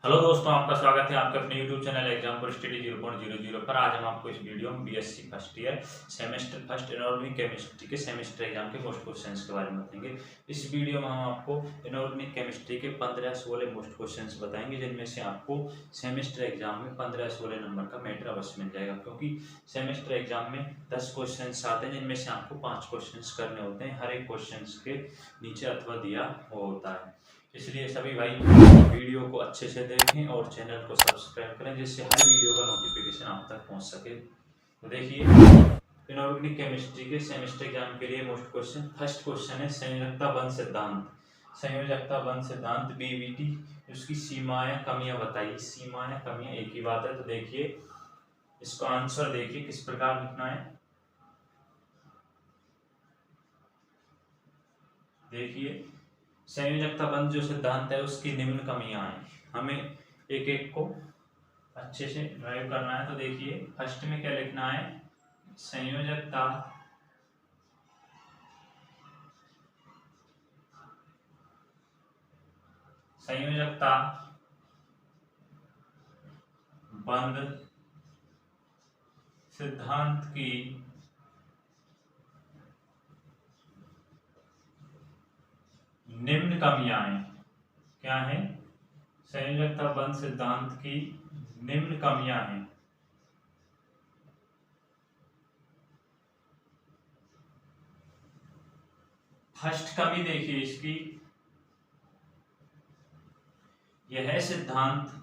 Hello दोस्तों, आपका स्वागत है आपके अपने YouTube चैनल एग्जाम पर स्टडी 0.00 पर। आज हम आपको इस वीडियो में BSc first year semester first inorganic chemistry के सेमेस्टर एग्जाम के मोस्ट क्वेश्चंस के बारे में बताएंगे। इस वीडियो में हम आपको इनऑर्गेनिक केमिस्ट्री के 15-16 मोस्ट क्वेश्चंस बताएंगे, जिनमें से आपको सेमेस्टर एग्जाम में 15-16 नंबर का मैटर अवश्य मिल जाएगा, क्योंकि सेमेस्टर एग्जाम में 10 क्वेश्चन आते हैं, जिनमें से आपको 5 क्वेश्चन करने होते हैं। हर एक क्वेश्चन के नीचे अथवा दिया होता है, इसलिए सभी भाई वीडियो को अच्छे से देखें और चैनल को सब्सक्राइब करें, जिससे हर वीडियो का नोटिफिकेशन आप तक पहुंच सके। तो देखिए, इनऑर्गेनिक केमिस्ट्री के सेमेस्टर एग्जाम के लिए मोस्ट क्वेश्चन। फर्स्ट क्वेश्चन है संयोजकता बंध सिद्धांत। संयोजकता बंध सिद्धांत बीबीटी, उसकी सीमाएं कमियां बताइए। सीमाएं कमियां एक ही बात है, तो देखिए इसका आंसर देखिए किस प्रकार लिखना है। देखिए, संयोजकता बंध जो सिद्धांत है उसकी निम्न कमियां हैं, हमें एक एक को अच्छे से ड्राइव करना है। तो देखिए फर्स्ट में क्या लिखना है, संयोजकता संयोजकता बंध सिद्धांत की निम्न कमियां हैं। क्या है? संयोजकता बंध सिद्धांत की निम्न कमियां हैं। फर्स्ट कमी देखिए इसकी, यह सिद्धांत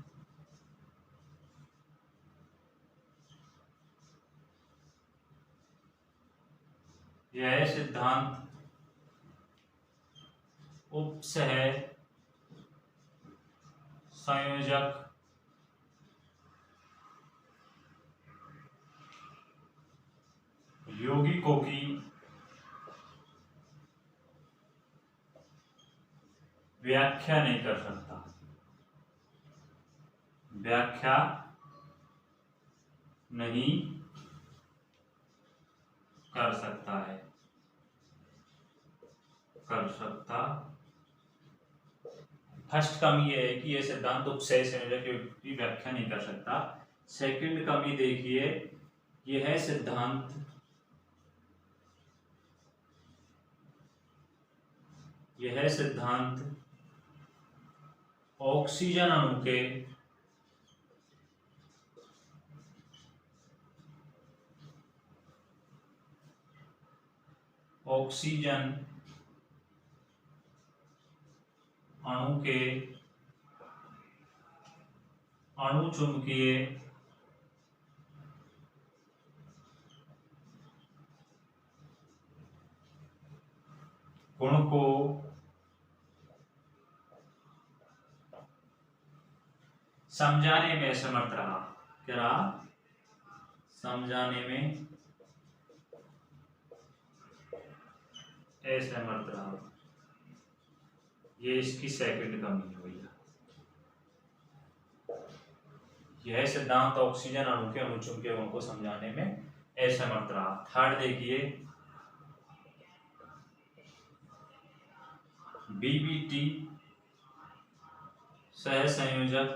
उपसह संयोजक यौगिकों की व्याख्या नहीं कर सकता। व्याख्या नहीं कर सकता है, कर सकता। फर्स्ट कमी यह है कि यह सिद्धांत उपसय संयोजक की व्याख्या नहीं कर सकता। सेकंड कमी देखिए, यह सिद्धांत ऑक्सीजन अणु के अणुचुंबकीय गुण को समझाने में असमर्थ रहा। क्या रहा? समझाने में असमर्थ रहा। ये इसकी सेकंड कमी है भैया। यह सिद्धांत ऑक्सीजन अणु के अणुचुंबकीय गुण को समझाने में असमर्थ रहा। थर्ड देखिए, बीबीटी सहसंयोजक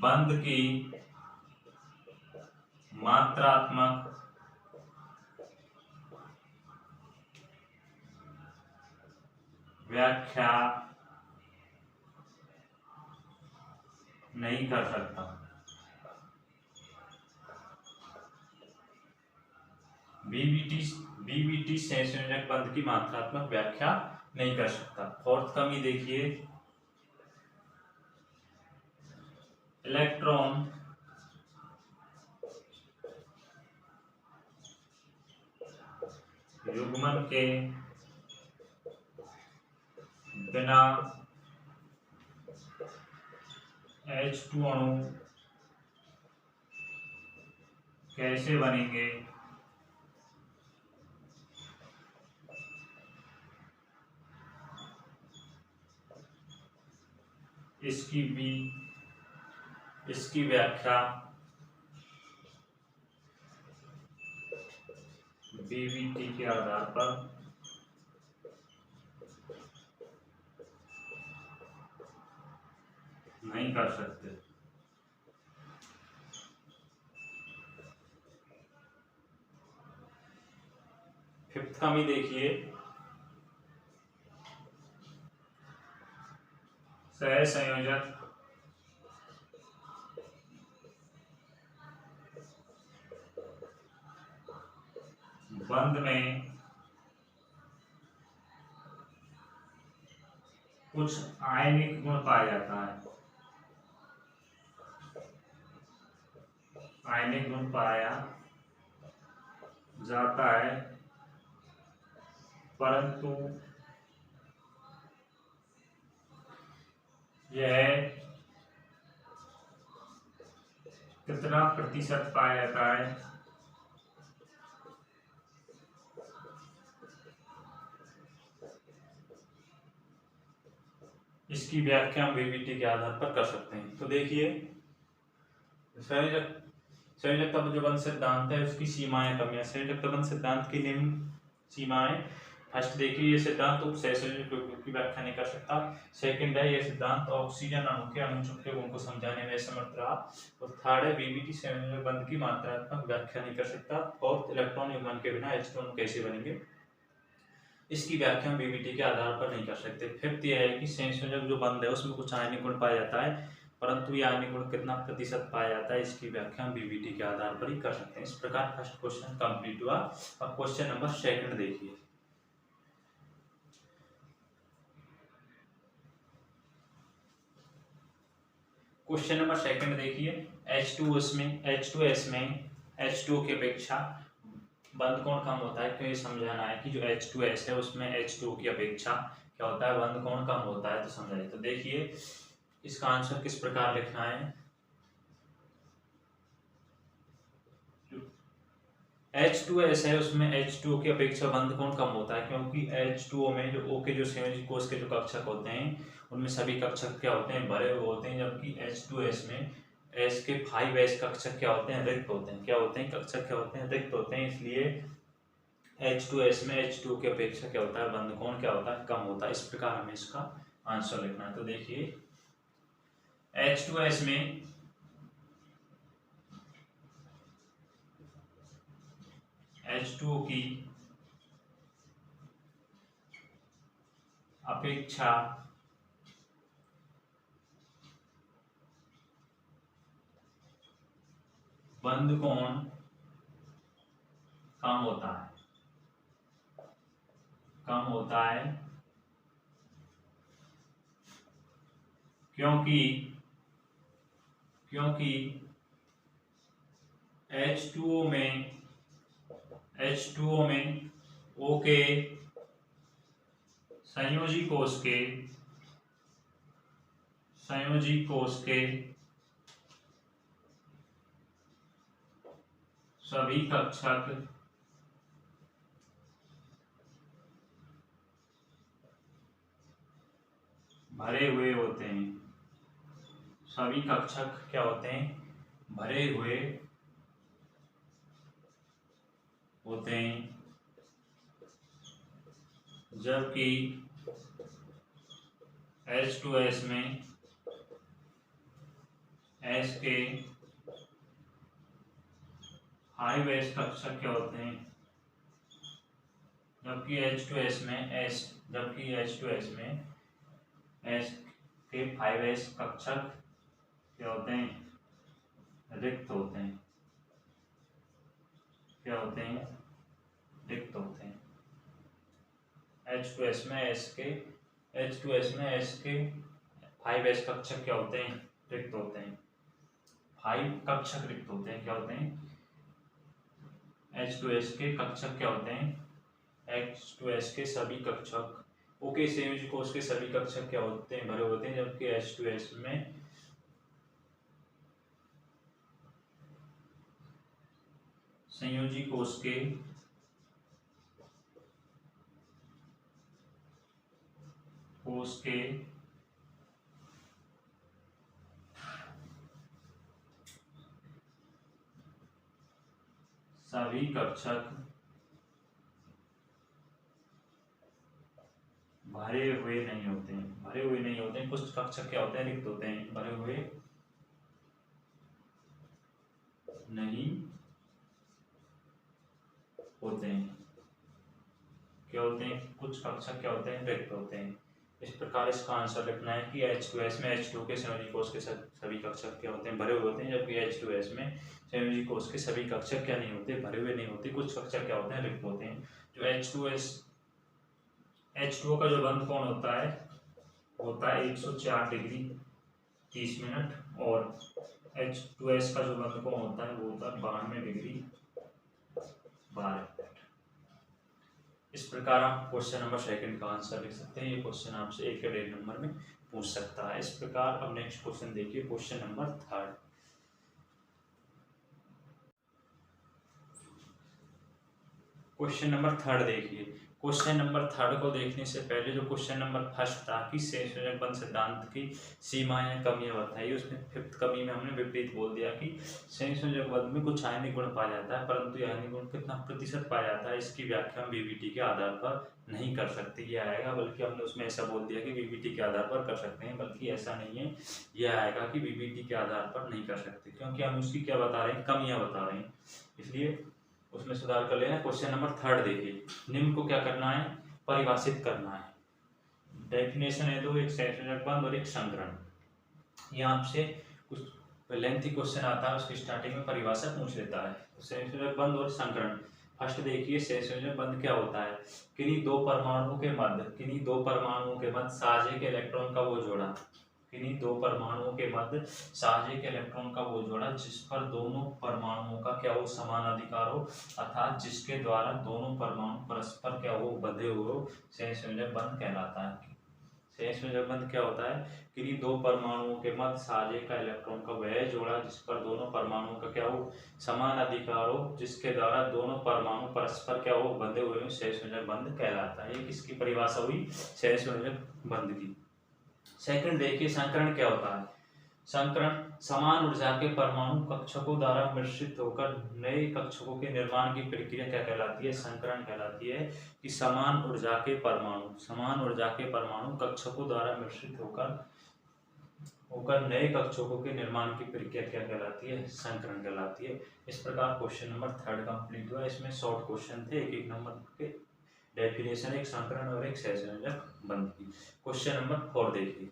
बंध की मात्रात्मक व्याख्या नहीं कर सकता। बीबीटी सहसंयोजक बंध की मात्रात्मक व्याख्या नहीं कर सकता। फोर्थ कमी देखिए, इलेक्ट्रॉन युग्मन के बिना H2 अणु कैसे बनेंगे? इसकी व्याख्या बीबीटी के आधार पर नहीं कर सकते। फिफ्थ कमी देखिए, सहसंयोजक बंध में कुछ आयनिक गुण पाया जाता है, आयनिक गुण पाया जाता है, परंतु यह कितना प्रतिशत पाया जाता है, इसकी व्याख्या हम बीबीटी के आधार पर कर सकते हैं। तो देखिए, संयोजकता जो बंध सिद्धांत है उसकी सीमाएं कमियां। संयोजकता बंध सिद्धांत की निम्न सीमाएं। फर्स्ट देखिए, ये सिद्धांत उपसहसंयोजक की व्याख्या नहीं कर सकता। सेकंड है, ये सिद्धांत ऑक्सीजन अणु के अणुचुंबकीय गुण को समझाने में असमर्थ रहा। और थर्ड है, बीबीटी संयोजक बंध की मात्रात्मक व्याख्या नहीं कर सकता। फोर्थ, इलेक्ट्रॉन युग्मन के बिना H2 कैसे बनेंगे, इसकी व्याख्या हम बीबीटी के आधार पर नहीं कर सकते। फिफ्थ यह है कि संयोजक जो बंध है उसमें कुछ आयनिक गुण पाया जाता है, परंतु ये आयनिक गुण कितना प्रतिशत पाया जाता है, इसकी व्याख्या हम बीबीटी के आधार पर ही कर सकते हैं। इस प्रकार फर्स्ट क्वेश्चन कंप्लीट हुआ। अब क्वेश्चन नंबर सेकंड देखिए। क्वेश्चन नंबर सेकंड देखिए, H2S में H2O की अपेक्षा बंध कोण कम होता है। क्यों, ये समझाना है कि जो H2S है उसमें H2O की अपेक्षा क्या होता है, बंध कोण कम होता है। तो समझाइए। तो देखिए, इसका आंसर किस प्रकार लिखना है। H2S है उसमें H2O की अपेक्षा बंध कोण कम होता है, क्योंकि H2O में जो O के जो संयोजी कोष के जो कक्षक होते हैं उनमें सभी कक्षक क्या होते हैं, भरे हुए होते हैं, जबकि H2S में S के 5s कक्षक क्या होते हैं, रिक्त होते हैं। क्या होते हैं, कक्षक क्या होते हैं, रिक्त होते हैं। इसलिए H2S में H2O की अपेक्षा क्या होता है, बंध कोण क्या होता है, कम होता है। इस प्रकार हमें इसका आंसर लिखना है। तो देखिए, H2S में H2O की अपेक्षा बंध कोण कम होता है, क्योंकि H2O में O के संयोजी कोष के सभी कक्षक भरे हुए होते हैं। सभी कक्षक क्या होते हैं, भरे हुए होते हैं, जबकि H2S में S के 5s कक्षक क्या होते हैं, जबकि H2S में S के 5s कक्षक क्या होते हैं, रिक्त होते हैं। क्या होते हैं, रिक्त होते हैं। H2S में S के 5s कक्षक क्या होते हैं, रिक्त होते हैं। 5 कक्षक रिक्त होते हैं। क्या होते हैं, H2S के कक्षक क्या होते हैं, H2S के सभी कक्षक O के संयोजी कोष के सभी कक्षक क्या होते हैं, भरे होते हैं, जबकि H2S में संयोजी कोष के सभी कक्षक भरे हुए नहीं होते हैं, भरे हुए नहीं होते हैं। कुछ कक्षक क्या होते हैं, रिक्त होते हैं, भरे हुए नहीं होते हैं। क्या होते हैं, कुछ कक्षक क्या होते हैं, रिक्त होते हैं। इस प्रकार इसका आंसर लिखना है कि H2S में H2 के संयोजी कोष के सभी कक्षक क्या होते हैं, भरे हुए होते हैं, जबकि H2S में संयोजी कोष के सभी कक्षक क्या नहीं होते, भरे हुए नहीं होते। कुछ कक्षक क्या होते हैं, रिक्त होते हैं। जो H2O का जो बंध कोण होता है 104 डिग्री 30 मिनट, और H2S का जो बंध कोण होता है वो होता है 92 डिग्री 12 मिनट। इस प्रकार आप क्वेश्चन नंबर सेकंड का आंसर लिख सकते हैं। ये क्वेश्चन आपसे 1 या 1.5 नंबर में पूछ सकता है। इस प्रकार अब नेक्स्ट क्वेश्चन देखिए, question number third. Question number third देखिए। क्वेश्चन नंबर थर्ड को देखने से पहले जो क्वेश्चन नंबर फर्स्ट था कि संयोजक बंध सिद्धांत की सीमाएं कमियां बताइए, उसमें फिफ्थ कमी में हमने विपरीत बोल दिया कि संयोजक बंध में कुछ आयनिक गुण पाया जाता है, परंतु यह आयनिक गुण कितना प्रतिशत पाया जाता है इसकी व्याख्या हम बीबीटी के आधार पर नहीं कर सकते, ये आएगा। बल्कि हमने उसमें ऐसा बोल दिया कि बीबीटी के आधार पर कर सकते हैं, बल्कि ऐसा नहीं है, यह आएगा कि बीबीटी के आधार पर नहीं कर सकते, क्योंकि हम उसकी क्या बता रहे हैं, कमियां बता रहे हैं, इसलिए उसमें सुधार कर लेना। क्वेश्चन नंबर थर्ड देखिए, निम्न को क्या करना है, परिभाषित करना है। डेफिनेशन है दो, एक संयोजक बंध और एक संकरण। यहाँ आपसे कुछ लेंथी क्वेश्चन आता है, उसकी स्टार्टिंग में परिभाषा पूछ लेता है। संयोजक बंध और संकरण, फर्स्ट देखिए संयोजक बंध क्या होता है, किन्हीं दो परमाणुओं के मध्य साझे इलेक्ट्रॉन का वो जोड़ा, किन्हीं दो परमाणुओं के मध्य साझे इलेक्ट्रॉन का वो जोड़ा जिस पर दोनों परमाणुओं का क्या हो, समान अधिकार हो, अर्थात जिसके द्वारा दोनों परमाणु परस्पर क्या हो, बंधे हुए हो, संयोजक बंध कहलाता है। संयोजक बंध क्या होता है, किन्हीं दो परमाणुओं के मध्य साझे का इलेक्ट्रॉन का वह जोड़ा जिस पर दोनों परमाणुओं का क्या हो, समान अधिकार हो, जिसके द्वारा दोनों परमाणु परस्पर क्या हो, बंधे हुए हो, संयोजक बंध कहलाता है। ये किसकी परिभाषा हुई, संयोजक बंध की। सेकंड देखिए, संकरण क्या होता है। संकरण समान ऊर्जा के परमाणु कक्षकों द्वारा मिश्रित होकर नए कक्षकों के निर्माण की प्रक्रिया क्या कहलाती है, संकरण कहलाती है। कि समान ऊर्जा के परमाणु कक्षकों द्वारा मिश्रित होकर नए कक्षकों के निर्माण की प्रक्रिया क्या कहलाती है, संकरण कहलाती है। इस प्रकार क्वेश्चन नंबर थर्ड कंप्लीट हुआ। इसमें शॉर्ट क्वेश्चन थे, एक नंबर के, डेफिनेशन, एक संकरण और एक संयोजक बंध की। क्वेश्चन नंबर 4 देखिए।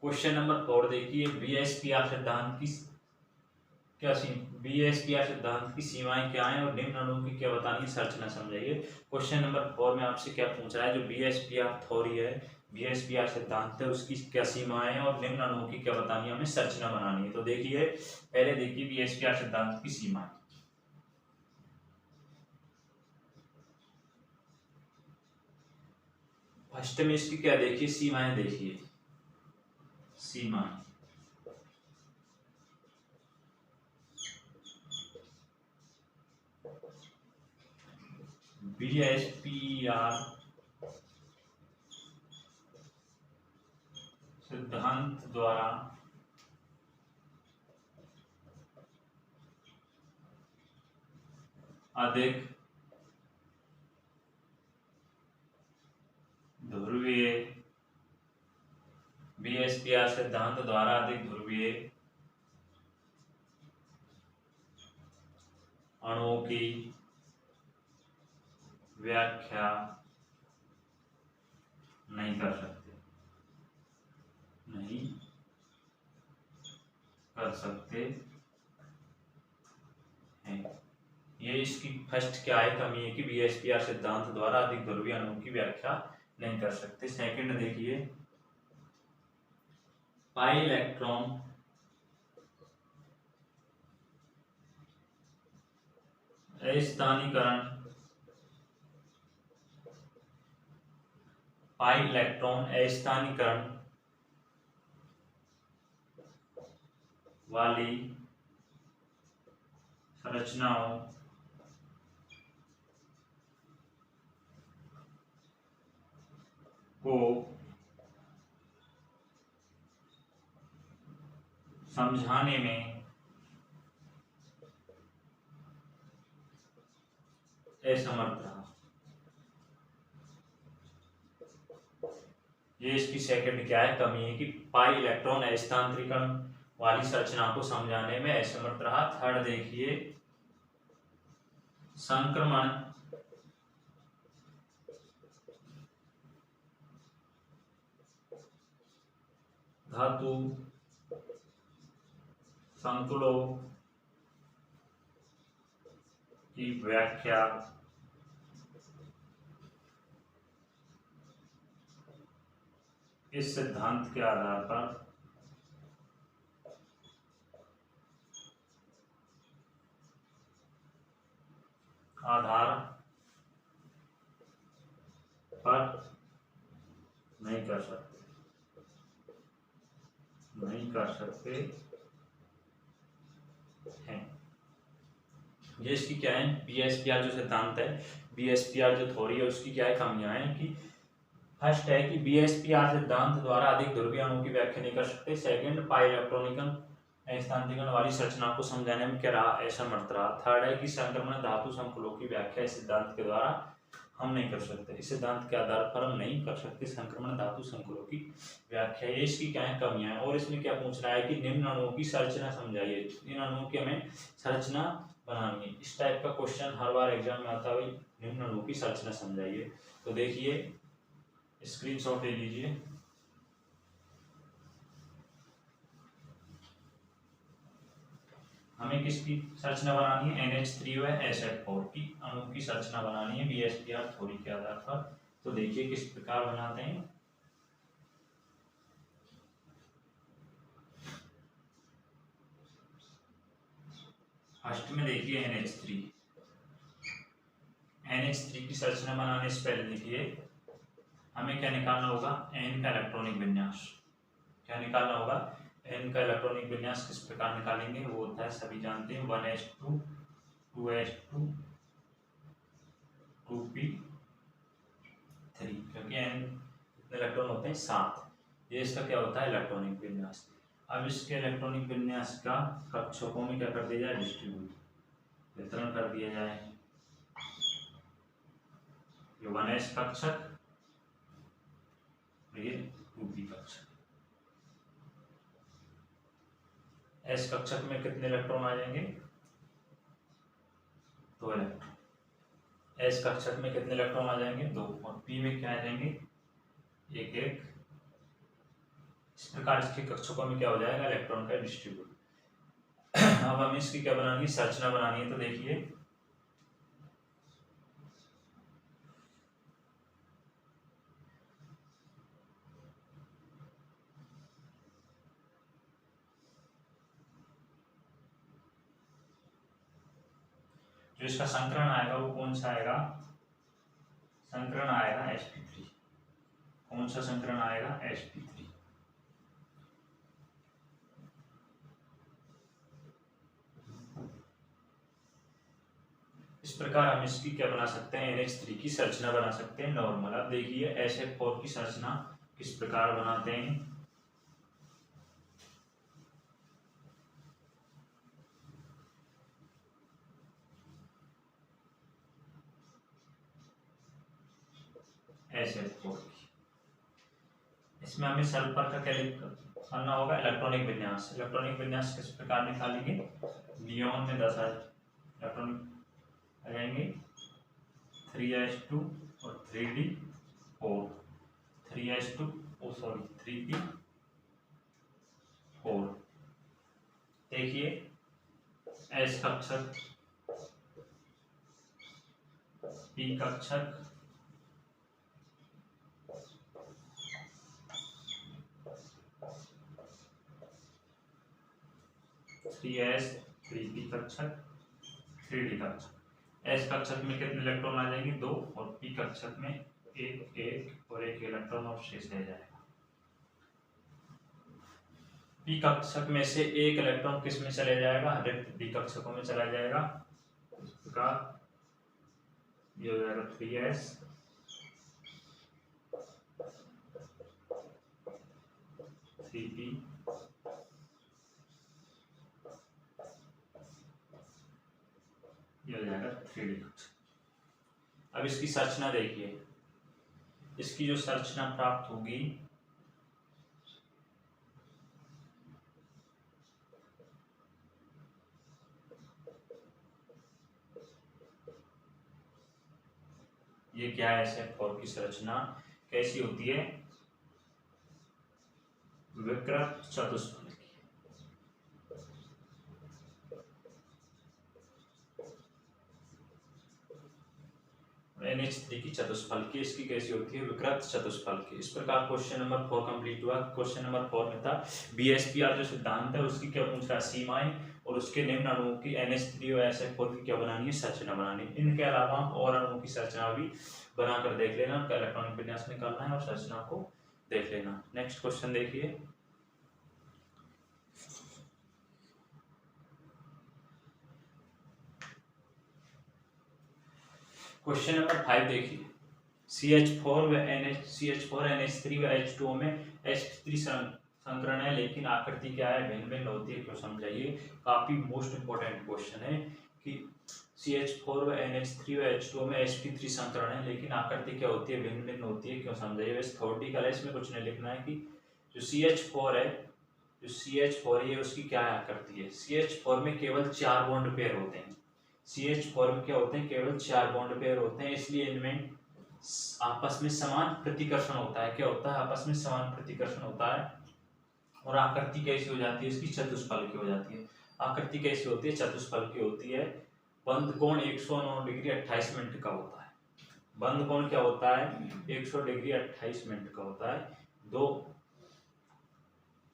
क्वेश्चन नंबर 4 देखिए, बीएसपीआर सिद्धांत की सीमाएं क्या हैं और निम्न अणुओं की क्या बतानी है, संरचना समझाइए। क्वेश्चन नंबर 4 में आपसे क्या पूछ रहा है, जो बीएसपीआर थ्योरी है, बीएसपीआर सिद्धांत है, उसकी क्या सीमाएं हैं और निम्न अणुओं की क्या बतानी है, हमें संरचना बनानी है। तो देखिए, पहले देखिए बीएसपीआर सिद्धांत की सीमाएं। फर्स्ट में इसकी क्या देखिए, सीमाएं देखिए, सीमाएं। बीएसपीआर सिद्धांत द्वारा अधिक ध्रुवीय, बीएसपीआर सिद्धांत द्वारा अधिक ध्रुवीय अणुओं की व्याख्या नहीं कर सकते हैं। ये इसकी फर्स्ट क्या है, कमी है कि बीएसपीआर सिद्धांत द्वारा अधिक ध्रुवीय अणुओं की व्याख्या नहीं कर सकते। सेकंड देखिए, पाई इलेक्ट्रॉन अस्थानीकरण वाली संरचनाओं को समझाने में असमर्थ रहा। ये इसकी सेकंड क्या है, कमी है कि पाई इलेक्ट्रॉन स्थानांतरीकरण वाली संरचना को समझाने में असमर्थ रहा। थर्ड देखिए, संक्रमण धातु संकुलों की व्याख्या इस सिद्धांत के आधार पर नहीं कर सकते हैं। ये इसकी क्या है, बीएसपीआर जो सिद्धांत है, बीएसपीआर जो थ्योरी है, उसकी क्या है, कमियां हैं कि फर्स्ट है कि बीएसपीआर सिद्धांत द्वारा अधिक ध्रुवीय अणु की व्याख्या नहीं कर सकते। सेकंड, पाई इलेक्ट्रॉनिकल स्थानांतरिकरण वाली संरचना को समझाने में क्या रहा, असमर्थ रहा। थर्ड है कि संक्रमण धातु संकुलों की व्याख्या इस सिद्धांत के द्वारा हम नहीं कर सकते, इस सिद्धांत के आधार पर हम नहीं कर सकते संक्रमण धातु संकुलों की व्याख्या। ये इसकी क्या है, कमियां हैं। और इसमें क्या पूछ रहा है कि निम्न अणुओं की संरचना समझाइए, इन अणुओं की हमें संरचना बनानी है। इस टाइप का क्वेश्चन हर बार एग्जाम में आता है, निम्न अणुओं की संरचना समझाइए। तो देखिए, स्क्रीनशॉट ले लीजिए। हमें किसकी संरचना बनानी है, NH3 व SH4 की अणु की संरचना बनानी है बीएसपीआर थ्योरी के आधार पर। तो देखिए किस प्रकार बनाते हैं। फर्स्ट में देखिए NH3 की संरचना बनाने से पहले देखिए हमें क्या निकालना होगा, N का इलेक्ट्रॉनिक विन्यास। क्या निकालना होगा, N का इलेक्ट्रॉनिक विन्यास। किस प्रकार निकालेंगे, वो होता है, सभी जानते हैं, 1s2 2s2 2p3, क्योंकि N इलेक्ट्रॉन होते हैं 7। ये इसका क्या होता है, इलेक्ट्रॉनिक विन्यास। अब इसके इलेक्ट्रॉनिक विन्यास का कक्षकों में क्या कर दिया जाए, डिस्ट्रीब्यूट, वितरण कर दिया जाए। ये 1s कक्षक, ये 2p कक्षक। s कक्षक में कितने इलेक्ट्रॉन आ जाएंगे, 2 इलेक्ट्रॉन। s कक्षक में कितने इलेक्ट्रॉन आ जाएंगे, 2। और p में क्या आ जाएंगे, 1 इस प्रकार इसके कक्षकों में क्या हो जाएगा, इलेक्ट्रॉन का डिस्ट्रीब्यूट। अब हमें इसकी क्या बनानी है, संरचना बनानी है। तो देखिए जो इसका संकरण आएगा वो कौन सा आएगा, संकरण आएगा sp3। कौन सा संकरण आएगा, sp3। इस प्रकार हम इसकी क्या बना सकते हैं, NH3 की संरचना बना सकते हैं नॉर्मल। अब देखिए SH4 की संरचना किस प्रकार बनाते हैं। SH4 की, इसमें हमें सल्फर का क्या करना होगा, इलेक्ट्रॉनिक विन्यास। इलेक्ट्रॉनिक विन्यास किस प्रकार निकालेंगे, नियोन में 10 इलेक्ट्रॉनिक आ जाएंगे, 3s2 और 3d4, 3s2 सॉरी 3p4। देखिए s कक्षक, p कक्षक, 3s 3p कक्षक 3d कक्षक। s कक्षक में कितने इलेक्ट्रॉन आ जाएंगे, 2। और p कक्षक में 1 और 1 इलेक्ट्रॉन और शेष रह जाएगा। p कक्षक में से 1 इलेक्ट्रॉन किस में चले जाएगा, रिक्त d कक्षकों में चला जाएगा। इस प्रकार ये हो जाएगा 3s 3p ये हो जाएगा 3d कक्षक। अब इसकी संरचना देखिए, इसकी जो संरचना प्राप्त होगी ये क्या है, SF4 की संरचना कैसी होती है, विकृत चतुष्फलक। NH3 की चतुष्फलकीय इसकी कैसी होती है, विकृत चतुष्फलकीय। इस प्रकार क्वेश्चन नंबर 4 कंप्लीट हुआ। क्वेश्चन नंबर 4 में था BSPR जो सिद्धांत है उसकी क्या पूछ रहा है, सीमाएं और उसके निम्न अणुओं की NH3 और SF4 की क्या बनानी है, संरचना बनानी है। इनके अलावा और अणुओं की संरचना भी बनाकर देख लेना, उनका इलेक्ट्रॉनिक विन्यास निकालना है और संरचना को देख लेना। नेक्स्ट क्वेश्चन देखिए, क्वेश्चन नंबर 5 देखिए, CH4 व NH3 व H2O में sp3 संकरण है, लेकिन आकृति क्या है, भिन्न भिन्न होती है, क्यों समझाइए। काफी मोस्ट इंपोर्टेंट क्वेश्चन है कि CH4 व NH3 व H2O में sp3 संकरण है, लेकिन आकृति क्या होती है, भिन्न भिन्न होती है, क्यों समझाइए। वैसे थ्योरेटिकल है, इसमें कुछ नहीं लिखना है कि जो CH4 है, जो CH4 है उसकी क्या आकृति है। CH4 में केवल 4 बॉन्ड पेयर होते हैं। CH4 में क्या होते हैं, केवल 4 बॉन्ड पेयर होते हैं, इसलिए इनमें आपस में समान प्रतिकर्षण होता है। क्या होता है, आपस में समान प्रतिकर्षण होता है। और आकृति कैसी हो जाती है, इसकी चतुष्फलकीय हो जाती है। आकृति कैसी होती है, चतुष्फलकीय होती है। बंद कोण 109 डिग्री 28 मिनट का होता है। बंद कोण क्या होता है, 100 डिग्री 28 मिनट का होता है। दो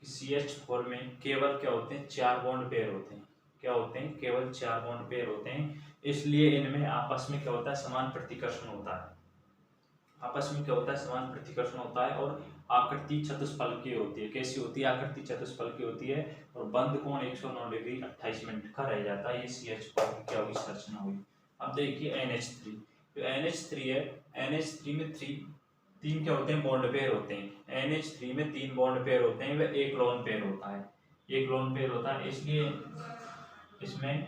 CH4 में केवल क्या होते हैं, 4 बॉन्ड पेयर होते हैं। क्या होते हैं, केवल 4 बॉन्ड पेयर होते हैं, इसलिए इनमें आपस में क्या होता है, समान प्रतिकर्षण होता है। आपस में क्या होता है, समान प्रतिकर्षण होता है और आकृति चतुष्फलकीय होती है। कैसी होती है, आकृति चतुष्फलकीय होती है और बंद कोण 109 डिग्री 28 मिनट का रह जाता है। ये CH4 की क्या हुई, संरचना हुई। अब देखिए NH3, जो NH3 है, NH3 में तीन क्या होते हैं, बॉन्ड पेयर होते हैं। NH3 में 3 बॉन्ड पेयर होते हैं, वह एक लोन पेयर होता है, एक लोन पेयर होता है, इसलिए इसमें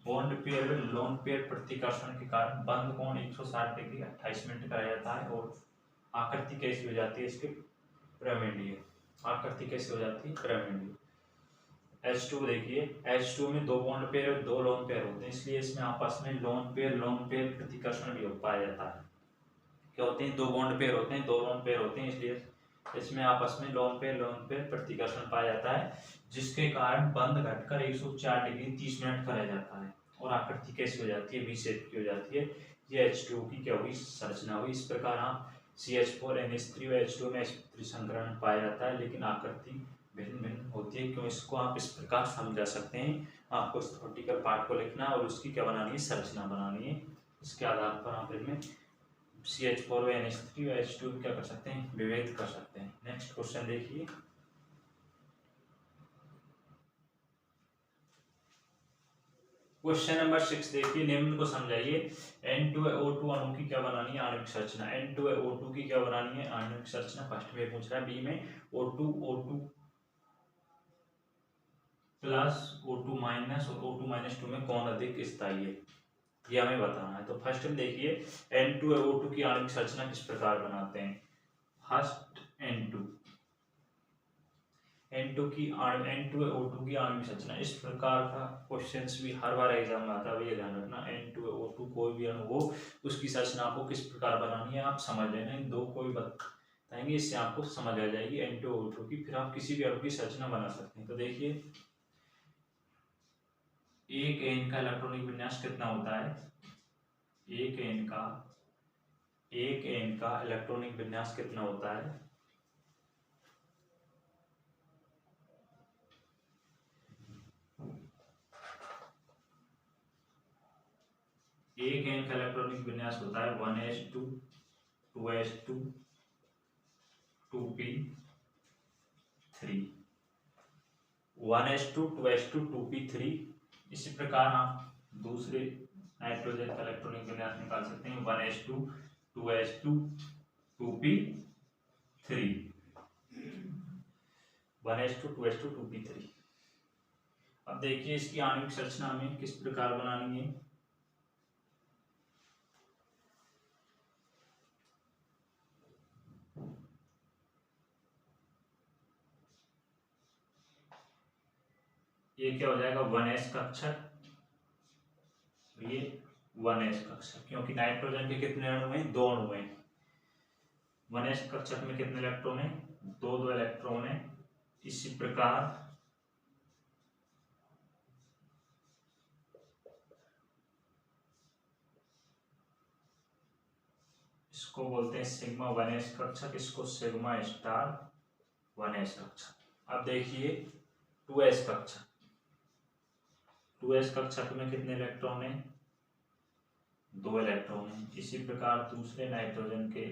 बॉन्ड पेयर व लोन पेयर प्रतिकर्षण के कारण बंद कोण 160 डिग्री 28 मिनट का रह जाता है और आकृति कैसी हो जाती है, इसके पिरामिडीय। आकृति कैसी हो जाती है, पिरामिडीय। H2 देखिए, H2 में 2 बॉन्ड पेयर और 2 लोन पेयर होते हैं, इसलिए इसमें आपस में लोन पेयर प्रतिकर्षण भी पाया जाता है। क्या होते हैं, 2 बॉन्ड पेयर होते हैं, 2 लोन पेयर होते हैं, इसलिए इसमें आपस में लोन पेयर प्रतिकर्षण पाया जाता है, जिसके कारण बंध घटकर 104 डिग्री 30 मिनट का रह जाता है और आकृति कैसी हो जाती है, वी शेप की हो जाती है। ये H2O की क्या हुई, संरचना हुई। इस प्रकार आप CH4 NH3 और H2O में sp3 संकरण पाया जाता है, लेकिन आकृति भिन्न भिन्न होती है, क्यों, इसको आप इस प्रकार समझा सकते हैं। आपको थ्योरेटिकल पार्ट को लिखना है और उसकी क्या बनानी है, संरचना बनानी है। इसके आधार पर आप इनमें CH4 व NH3 व H2O क्या कर सकते हैं, विभेद कर सकते हैं। नेक्स्ट क्वेश्चन देखिए, क्वेश्चन नंबर 6 देखिए, निम्न को समझाइए। N2O2 अणु की क्या बनानी है, आणविक संरचना। N2O2 की क्या बनानी है, आणविक संरचना। फर्स्ट में पूछ रहा है, बी में O2 प्लस O2 माइनस और O2 -2 में कौन अधिक स्थायी है, ये हमें बताना है। तो फर्स्ट में देखिए, N2O2 की आणविक संरचना किस प्रकार बनाते हैं। फर्स्ट N2O2 की आणविक संरचना इस प्रकार का क्वेश्चंस भी हर बार एग्जाम में आता है, ये ध्यान रखना। N2O2 कोई भी अणु हो, उसकी संरचना आपको किस प्रकार बनानी है, आप समझ लेना। इन दो कोई बताएंगे, इससे आपको समझ आ जाएगी N2O2 की, फिर आप किसी भी अणु की संरचना बना सकते हैं। तो देखिए, एक N का इलेक्ट्रॉनिक विन्यास कितना होता है, एक N का इलेक्ट्रॉनिक विन्यास कितना होता है, एक N का इलेक्ट्रॉनिक विन्यास होता है 1s2 2s2 2p3 1s2 2s2 2p3। इसी प्रकार आप दूसरे नाइट्रोजन का इलेक्ट्रॉनिक विन्यास निकाल सकते हैं 1s2 2s2 2p3 1s2 2s2 2p3। अब देखिए, इसकी आणविक संरचना में किस प्रकार बनानी है। ये क्या हो जाएगा 1s कक्षक, ये 1s कक्षक, क्योंकि नाइट्रोजन के कितने अणु हैं, 2 अणु हैं। 1s कक्षक में कितने इलेक्ट्रॉन हैं, 2 इलेक्ट्रॉन हैं। इसी प्रकार इसको बोलते हैं सिग्मा 1s कक्षक, इसको सिग्मा स्टार 1s कक्षक। अब देखिए 2s कक्षक, 2s कक्षक में कितने इलेक्ट्रॉन हैं, 2 इलेक्ट्रॉन हैं। इसी प्रकार दूसरे नाइट्रोजन के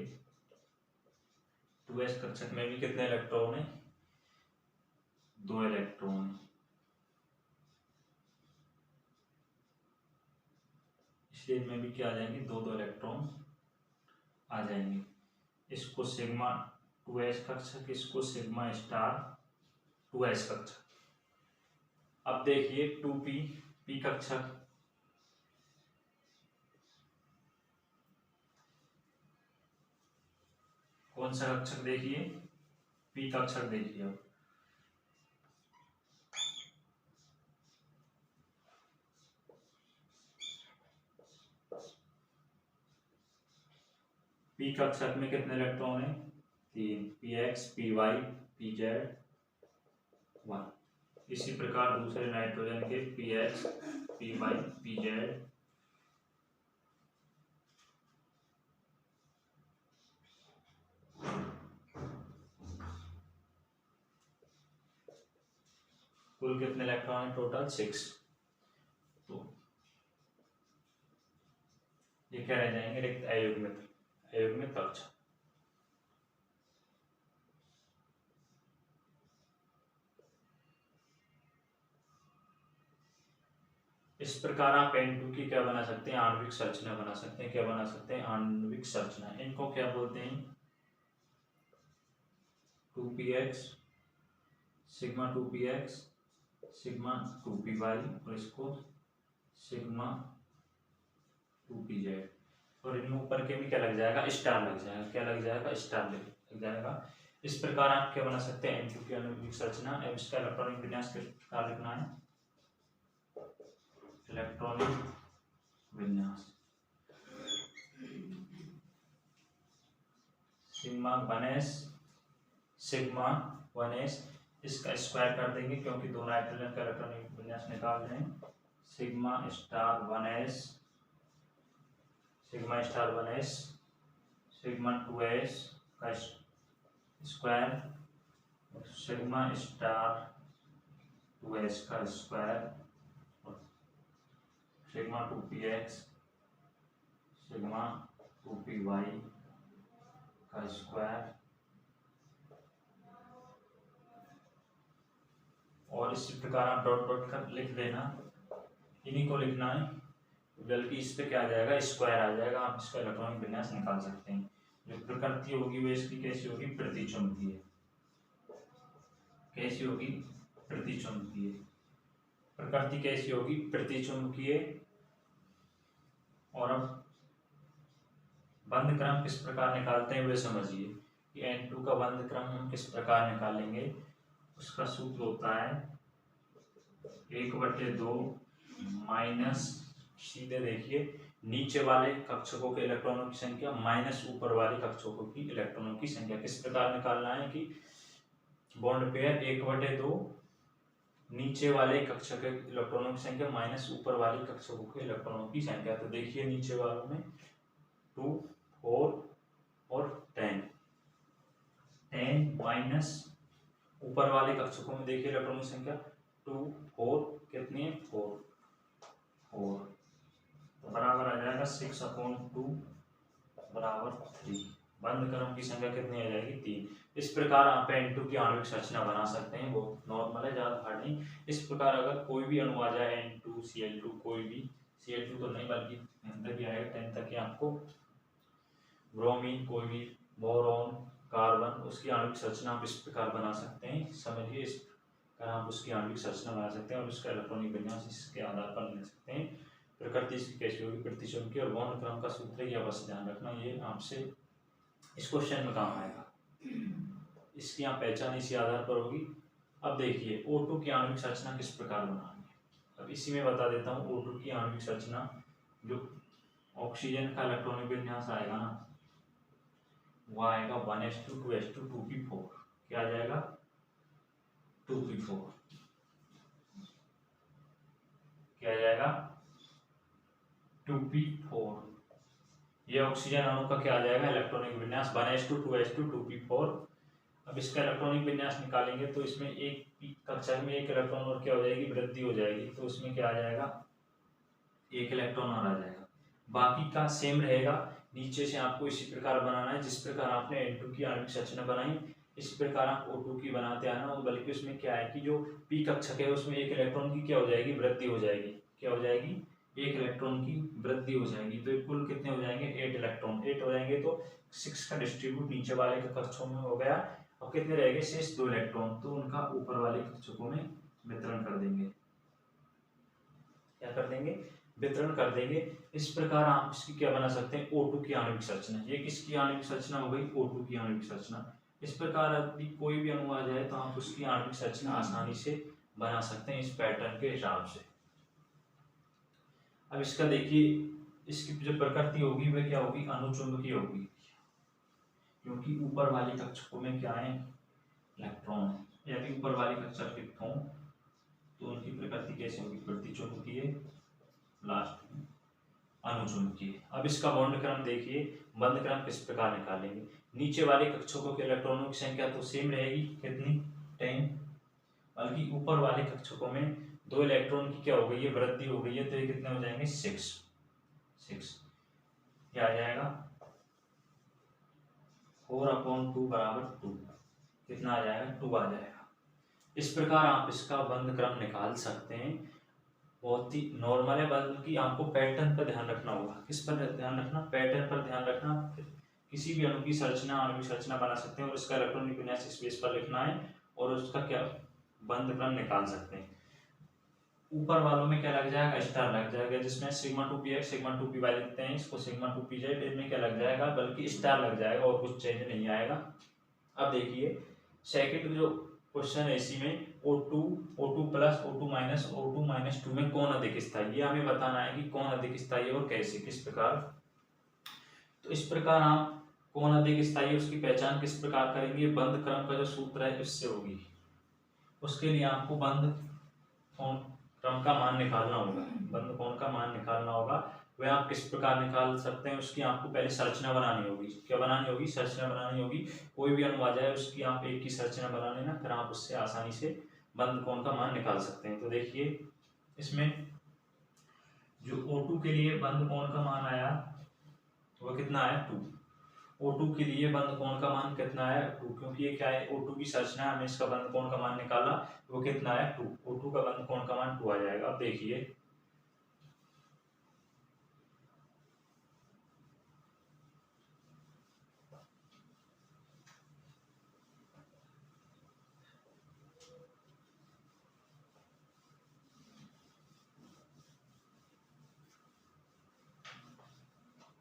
2s कक्षक में भी कितने इलेक्ट्रॉन हैं, 2 इलेक्ट्रॉन हैं। इसलिए में भी क्या आ जाएंगे, 2 इलेक्ट्रॉन आ जाएंगे। इसको सिग्मा 2s कक्षक, इसको सिग्मा स्टार 2s कक्षक। अब देखिए 2p कक्षक, कौन सा कक्षक देखिए, p कक्षक देखिए। अब p कक्षक में कितने इलेक्ट्रॉन हैं, 3, px py pz 1। इसी प्रकार दूसरे नाइट्रोजन के px py pz कुल कितने इलेक्ट्रॉन हैं, टोटल 6। तो ये क्या रह जाएंगे, रिक्त अयुग्मित कक्षक। इस प्रकार आप N2 की क्या बना सकते हैं, आणविक संरचना बना सकते हैं। क्या बना सकते हैं, आणविक संरचना। इनको क्या बोलते हैं, 2px sigma 2px sigma 2py और इसको सिग्मा 2pz। और इनमें ऊपर के भी क्या लग जाएगा, स्टार लग जाएगा। क्या लग जाएगा, स्टार लग जाएगा। इस प्रकार आप क्या बना सकते हैं, N2 की आणविक संरचना। अब इसका इलेक्ट्रॉनिक विन्यास किस प्रकार लिखना है, इलेक्ट्रॉनिक विन्यास सिग्मा 1s सिग्मा 1s, इसका स्क्वायर कर देंगे क्योंकि 2 नाइट्रोजन का इलेक्ट्रॉनिक विन्यास निकाल रहे हैं। Sigma star 1s sigma star 1s sigma 2s का स्क्वायर, सिग्मा स्टार 2s का square, sigma 2px sigma 2py का स्क्वायर। और इसी प्रकार आप डॉट डॉट कर लिख देना, इन्हीं को लिखना है, बल्कि इस पे क्या आ जाएगा, स्क्वायर आ जाएगा। आप इसका इलेक्ट्रॉनिक विन्यास निकाल सकते हैं। जो प्रकृति होगी वो इसकी कैसी होगी, प्रतिचुंबकीय। कैसी होगी, प्रतिचुंबकीय। प्रकृति कैसी होगी, प्रतिचुंबकीय। और अब बंध क्रम किस प्रकार निकालते हैं वे समझिए कि N2 का बंध क्रम हम किस प्रकार निकालेंगे। उसका सूत्र होता है 1/2 माइनस, सीधे देखिए नीचे वाले कक्षकों के इलेक्ट्रॉनों की संख्या माइनस ऊपर वाले कक्षकों की इलेक्ट्रॉनों की संख्या। किस प्रकार निकालना है कि बॉन्ड पेयर 1/2 नीचे वाले कक्षक के इलेक्ट्रॉनों की संख्या माइनस ऊपर वाले कक्षकों के इलेक्ट्रॉनों की संख्या। तो देखिए नीचे वालों में 2, 4 और 10 माइनस ऊपर वाले कक्षकों में देखिए इलेक्ट्रॉनों की संख्या 2, 4 कितनी है, 4 तो बराबर आ जाएगा 6/2 बराबर 3। बंध क्रम की संख्या कितनी आ जाएगी, 3। इस प्रकार आप N2 की आणविक संरचना बना सकते हैं। वो नॉर्मल है, ज्यादा हार्ड नहीं। इस प्रकार अगर कोई भी अणु आ जाए N2Cl2, कोई भी Cl2 तो नहीं बल्कि 10 तक ही आएगा, 10 तक ही आपको ब्रोमीन, कोई भी बोरॉन, कार्बन, उसकी आणविक संरचना आप इस प्रकार बना सकते हैं। समझिए इस प्रकार आप उसकी आणविक संरचना बना सकते हैं और उसका इलेक्ट्रॉनिक विन्यास इसके आधार पर लिख सकते हैं। प्रकृति इसकी कैसी होगी, प्रतिचुंबकीय। और बॉन्ड क्रम का सूत्र ये बस ध्यान रखना, ये आपसे इस क्वेश्चन में काम आएगा। इसकी आप पहचान इसी आधार पर होगी अब देखिए O2 की आणविक संरचना किस प्रकार बनाएंगे। अब इसी में बता देता हूँ O2 की आणविक संरचना। जो ऑक्सीजन का इलेक्ट्रॉनिक विन्यास आएगा ना, वो आएगा 1s2 2s2 2p4। क्या आ जाएगा? 2p4। क्या आ जाएगा? 2p4। ये ऑक्सीजन अणु का क्या आ जाएगा इलेक्ट्रॉनिक विन्यास 1s2 2s2 2p4। अब इसका इलेक्ट्रॉनिक विन्यास निकालेंगे तो इसमें एक कक्षा में एक इलेक्ट्रॉन और क्या हो जाएगी, वृद्धि हो जाएगी, तो उसमें क्या आ जाएगा, एक इलेक्ट्रॉन और आ जाएगा। बाकी का सेम रहेगा। नीचे से आपको इसी प्रकार बनाना है जिस प्रकार आपने N2 की आणविक संरचना बनाई, इस प्रकार आप O2 की बनाते आना। और बल्कि उसमें क्या है कि जो p कक्षक है उसमें एक इलेक्ट्रॉन की क्या हो जाएगी, वृद्धि हो जाएगी। क्या हो जाएगी? एक इलेक्ट्रॉन की वृद्धि हो जाएगी। तो कुल कितने हो जाएंगे? 8 इलेक्ट्रॉन। 8 हो जाएंगे तो 6 का डिस्ट्रीब्यूट नीचे वाले के कक्षों में हो गया। और कितने रहेंगे शेष? 2 इलेक्ट्रॉन, तो उनका ऊपर वाले कक्षकों में वितरण कर देंगे। क्या कर देंगे? वितरण कर देंगे। इस प्रकार आप इसकी क्या बना सकते हैं, O2 की आणविक संरचना। ये किसकी आणविक संरचना हो गई? O2 की आणविक संरचना। इस प्रकार यदि कोई भी अणु आ जाए तो आप उसकी आणविक संरचना आसानी से बना सकते हैं इस पैटर्न के हिसाब से। अब इसका देखिए, इसकी जो प्रकृति होगी वह क्या होगी, अनुचुंबकीय होगी, क्योंकि ऊपर वाले कक्षकों में क्या है, इलेक्ट्रॉन है। यदि ऊपर वाले कक्षक रिक्त हों तो उनकी प्रकृति कैसे होगी, प्रतिचुंबकीय, लास्ट में अनुचुंबकीय। अब इसका बॉन्ड क्रम देखिए, बंध क्रम किस प्रकार निकालेंगे। नीचे वाले कक्षकों के इलेक्ट्रॉनों की संख्या तो सेम रहेगी, कितनी, 10, बल्कि ऊपर वाले कक्षकों में 2 इलेक्ट्रॉन की क्या हो गई है, वृद्धि हो गई है, तो ये कितने हो जाएंगे, 6। क्या आ जाएगा, 4/2 बराबर 2। कितना आ जाएगा, 2 आ जाएगा। इस प्रकार आप इसका बंध क्रम निकाल सकते हैं। बहुत ही नॉर्मल है, बल्कि आपको पैटर्न पर ध्यान रखना होगा। किस पर ध्यान रखना, पैटर्न पर ध्यान रखना। किसी भी अणु की संरचना, आणविक संरचना बना सकते हैं और इसका इलेक्ट्रॉनिक विन्यास इस बेस पर लिखना है और उसका क्या बंध क्रम निकाल सकते हैं। ऊपर वालों में क्या लग जाएगा, स्टार लग जाएगा, जिसमें σ2px σ2py लिखते हैं, इसको σ2pz, इनमें क्या लग जाएगा, बल्कि स्टार लग जाएगा और कुछ चेंज नहीं आएगा। अब देखिए सेकंड जो क्वेश्चन है, इसी में O2 प्लस O2 माइनस 2 में कौन अधिक स्थायी, ये हमें बताना है कि कौन अधिक स्थायी और कैसे, किस प्रकार। तो इस प्रकार आप कौन अधिक स्थायी उसकी पहचान किस प्रकार करेंगे, बंध क्रम का जो सूत्र है उससे होगी। उसके लिए आपको बंध क्रम का मान निकालना होगा, बंध कोण का मान निकालना होगा। वह आप किस प्रकार निकाल सकते हैं, उसकी आपको पहले संरचना बनानी होगी। क्या बनानी होगी, संरचना बनानी होगी। कोई भी अणु आ जाए उसकी आप एक की संरचना बना लेना, फिर आप उससे आसानी से बंध कोण का मान निकाल सकते हैं। तो देखिए इसमें जो O2 के लिए बंध कोण का मान आया वो कितना आया, 2। O2 के लिए बंध कोण का मान कितना आया, 2, क्योंकि ये क्या है, O2 की संरचना, हमने इसका बंध कोण का मान निकाला, वो कितना आया, 2। O2 का बंध कोण का मान 2 आ जाएगा। अब देखिए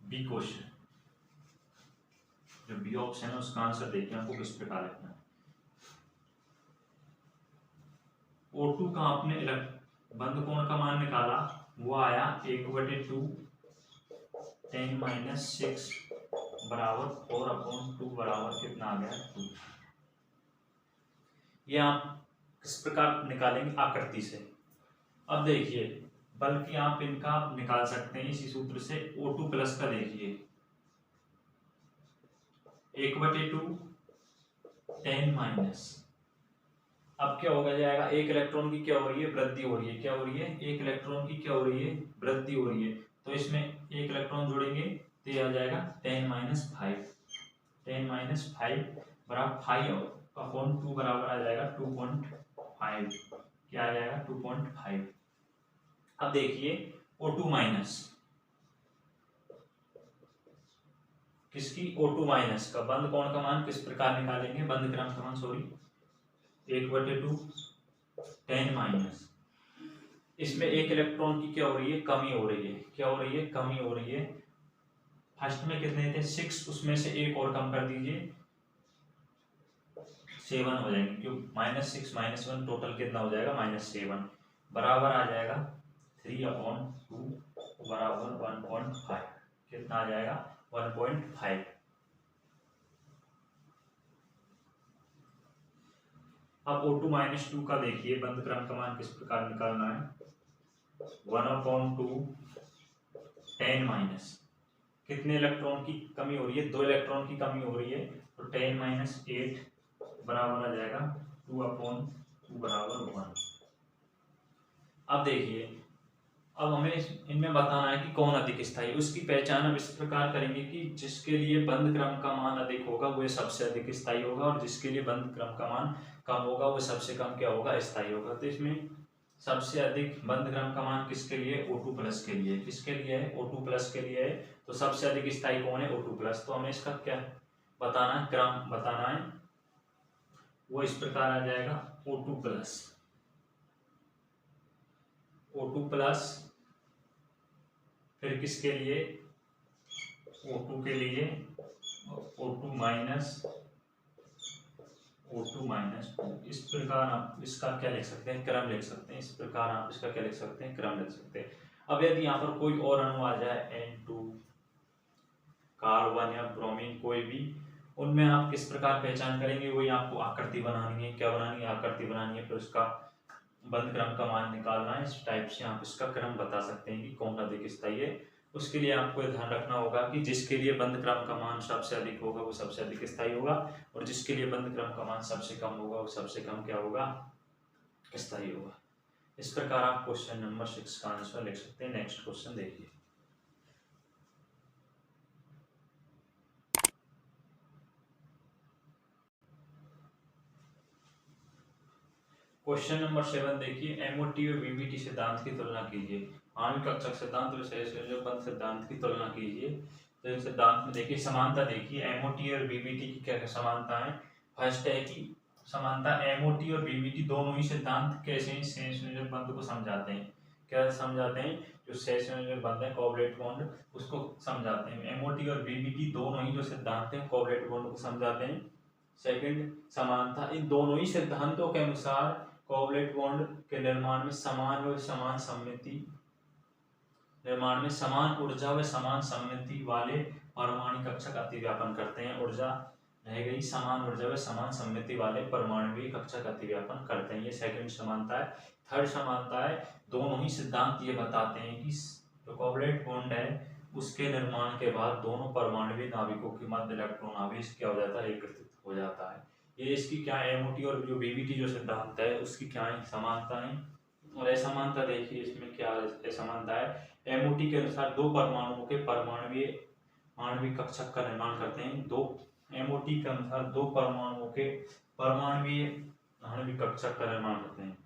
बी क्वेश्चन, जो बी ऑप्शन है उसका आंसर देखिए आपको किस प्रकार लिखना है। O2 का आपने बंध कोण का मान निकाला, वो आया 1/2 10 - 6 बराबर 4/2 बराबर कितना आ गया, 2। ये आप किस प्रकार निकालेंगे, आकृति से। अब देखिए, बल्कि आप इनका निकाल सकते हैं इसी सूत्र से। O2 प्लस का देखिए 1/2 10 - अब क्या होगा जाएगा, एक इलेक्ट्रॉन की क्या हो रही है, वृद्धि हो रही है। क्या हो रही है, एक इलेक्ट्रॉन की क्या हो रही है, वृद्धि हो रही है। तो इसमें एक इलेक्ट्रॉन जोड़ेंगे तो ये आ जाएगा 10 - 5। 10 - 5 बराबर 5/2 बराबर आ जाएगा 2.5। क्या आ जाएगा, 2.5। अब देखिए O2 माइनस किसकी, O2 माइनस का बंध कोण का मान किस प्रकार निकालेंगे, बंध क्रम का मान, सॉरी, 1/2 10 - इसमें एक इलेक्ट्रॉन की क्या हो रही है, कमी हो रही है। क्या हो रही है, कमी हो रही है। फर्स्ट में कितने थे, 6, उसमें से एक और कम कर दीजिए, 7 हो जाएंगे, क्यों -6 -1 टोटल कितना हो जाएगा -7 बराबर आ जाएगा 3/2 बराबर 1.5 कितना आ जाएगा 1.5। अब O2 - 2 का देखिए बंद क्रम का मान किस प्रकार निकालना है। 1/2 10 कितने इलेक्ट्रॉन की कमी हो रही है, 2 इलेक्ट्रॉन की कमी हो रही है, तो 10 - 8 बराबर आ जाएगा 2/2 बराबर 1। अब देखिए, अब हमें इनमें बताना है कि कौन अधिक स्थायी, उसकी पहचान हम इस प्रकार करेंगे कि जिसके लिए बंद क्रम का मान अधिक होगा वो सबसे अधिक स्थायी होगा, और जिसके लिए बंद क्रम का मान कम होगा वो सबसे कम क्या होगा, स्थायी होगा। तो इसमें सबसे अधिक बंद क्रम का मान किसके लिए, O2+ के लिए। किसके लिए है, O2+ के लिए है। तो सबसे अधिक स्थायी कौन है, O2+। तो हमें इसका क्या बताना है, क्रम बताना है, वो इस प्रकार आ जाएगा O2+। फिर किसके लिए, O2 के लिए O2 -2। इस प्रकार आप इसका क्या लिख सकते हैं, क्रम लिख सकते हैं। इस प्रकार आप इसका क्या लिख सकते हैं, क्रम लिख सकते हैं। अब यदि यहाँ पर कोई और अणु आ जाए N2 कार्बन या ब्रोमीन कोई भी, उनमें आप किस प्रकार पहचान करेंगे, वही आपको आकृति बनानी है। क्या बनानी है, आकृति बनानी है, फिर उसका बंद क्रम का मान निकालना है। इस टाइप से आप इसका क्रम बता सकते हैं कि कौन अधिक स्थायी है। उसके लिए आपको ध्यान रखना होगा कि जिसके लिए बंद क्रम का मान सबसे अधिक होगा वो सबसे अधिक स्थायी होगा, और जिसके लिए बंद क्रम का मान सबसे कम होगा वो सबसे कम क्या होगा, स्थायी होगा। इस प्रकार आप क्वेश्चन नंबर 6 का आंसर लिख सकते हैं। नेक्स्ट क्वेश्चन देखिए। क्वेश्चन नंबर 7 देखिए, एमओटी और बीबीटी सिद्धांत की तुलना कीजिए। आणविक कक्षक सिद्धांत और सहसंयोजक बंध सिद्धांत की तुलना कीजिए। तो इस सिद्धांत में देखिए समानता देखिए, एमओटी और बीबीटी की क्या समानता है। फर्स्ट है कि समानता, एमओटी और बीबीटी दोनों ही सिद्धांत कैसे सहसंयोजक बंध को समझाते हैं। क्या समझाते हैं, जो सहसंयोजक बंध है कोवलेंट बॉन्ड उसको समझाते हैं। एमओटी और बीबीटी दोनों ही जो सिद्धांत है कोवलेंट बॉन्ड को समझाते हैं। सेकंड समानता, इन दोनों ही सिद्धांतों के अनुसार कोवलेंट बॉन्ड के निर्माण में समान व समान सममिति समान ऊर्जा व समान सममिति वाले परमाणु कक्षक अतिव्यापन करते हैं। ऊर्जा रह गई, समान ऊर्जा व समान सममिति वाले परमाणु कक्षक अतिव्यापन करते हैं। ये सेकंड समानता है। थर्ड समानता है, दोनों ही सिद्धांत ये बताते हैं कि जो कोवलेंट बॉन्ड है उसके निर्माण के बाद दोनों परमाणु नाविकों के मध्य इलेक्ट्रॉन आवेश क्या हो जाता है, एकत्रित हो जाता है। ये इसकी क्या एमओटी और जो बीबीटी जो सिद्धांत है उसकी क्या है, समानता है। और असमानता देखिए इसमें क्या असमानता है। एमओटी के अनुसार दो परमाणुओं के आणविक कक्षक का निर्माण करते हैं। दो एमओटी के अनुसार दो परमाणुओं के आणविक कक्षक का निर्माण करते हैं।